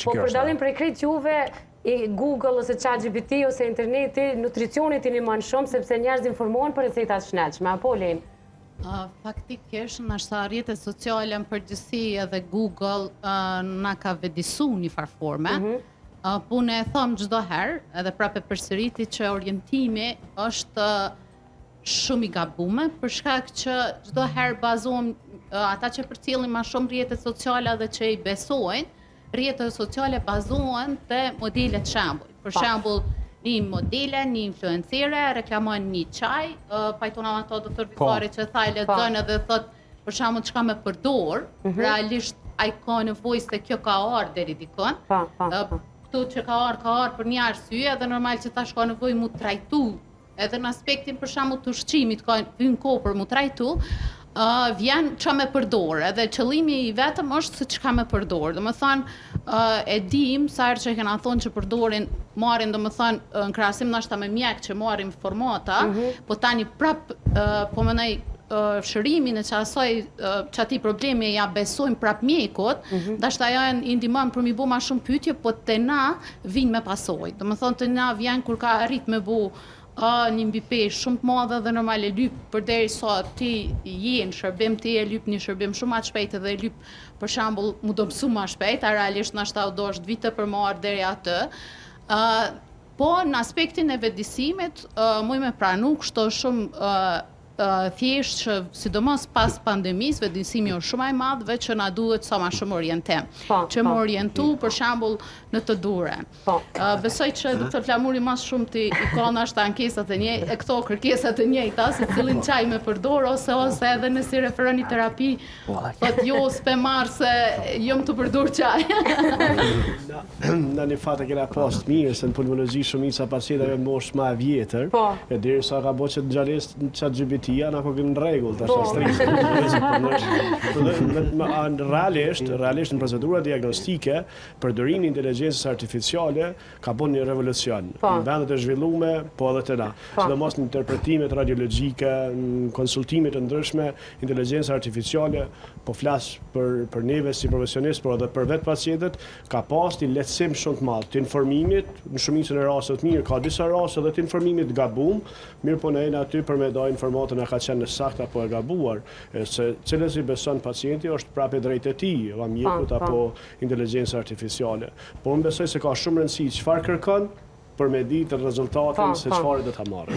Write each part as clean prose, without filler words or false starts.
Po për dallim prej krejt juve, Google ose ChatGPT ose interneti, nutricionit i një manë shumë, sepse njerëz informohen për recetat shnetshme, apo Len? Faktikisht, nështë rrjetet sociale në përgjithësi edhe Google na ka vedisu një farforme. Po ne e thom çdo herë, edhe prapë përsëriti që orientimi është shumë i gabuar, për shkak që çdo herë bazohem ata që përcjellin më shumë rrjetet sociale dhe që i besojnë, rrjetet sociale bazohen te modelet shembull. Për shembull, një modele, një influencere, reklamon një çaj, pajtonam ato doktor Vitari që tha lexon edhe thot për shembull çka me përdor, realisht ai ka nevojë se kjo ka ardhur deri dikon. Këtu që ka ardhur për një arsye dhe normal që tash ka nevojë mu trajtu, edhe në aspektin për shembull të ushqimit ka hyn kohë për mu trajtu. Vjen çka me përdor, edhe qëllimi i vetëm është se çka me përdor. Domethënë e dim sa herë që kena thonë që marrin domethënë në krahasim ndoshta me mjek që marrin formata, po tani prap po mendoj shërimin e çati probleme ja besojmë prap mjekut, dashta janë i ndihmojnë për mi bu ma shumë pyetje, po te na vinë me pasojë. Domethënë te na vjen kur ka arrit me bu një mbi peshë shumë të madhe dhe normal e lyp përderisa ti je në shërbim, ti e lyp një shërbim shumë më shpejt dhe e lyp për shembull mu do mësu më shpejt, a realisht nashta u do është vite për marrë deri atë. Po në aspektin e vedisimit, muj me pranu kështu shumë thjesht që sidomos pas pandemisë vedisimi është shumë i madh dhe që na duhet sa më shumë orientim. Që më orientu për shembull në të dure. Besoj që doktor Flamuri më shumë ti i ka nashta ankesat e këto kërkesat e njëjta, se cilin çaj me përdor ose edhe nëse referon një terapi, thot jo s'pe marr se jam të përdor çaj. Në një fatë kena pas të mirë se në pulmologji shumica pacientëve moshë më e vjetër, e derisa ka bërë që ngjarjes në ChatGPT na po vim në rregull, tash realisht në procedura diagnostike, përdorimi i inteligjencës artificiale ka bën një revolucion. Në vendet e zhvilluara, po edhe te na. Sidomos në interpretimet radiologjike, në konsultimet e ndryshme, inteligjenca artificiale, po flas për neve si profesionistë, por edhe për vetë pacientët, ka pas një lehtësim shumë të madh të informimit, në shumicën e rasteve të mirë, ka disa raste edhe të informimit gabum, mirë po ne jemi aty për me dha informatën e ka qenë në saktë apo e gabuar, se cilës i beson pacienti është prapë drejtë e tij, apo mjekut apo inteligjenca artificiale. Po unë besoj se ka shumë rëndësi çfarë kërkon për me ditë rezultatin se çfarë do ta marrësh.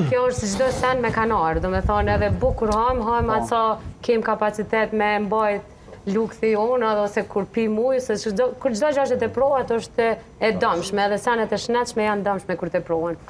Kjo është si çdo sen me kanar, domethënë edhe bukur ham ato kem kapacitet me mbajt lukthi jonë ose kur pi ujë, se kur çdo gjë është e provuar është e dëmshme, edhe senet e shnetshme janë dëmshme kur të provohen.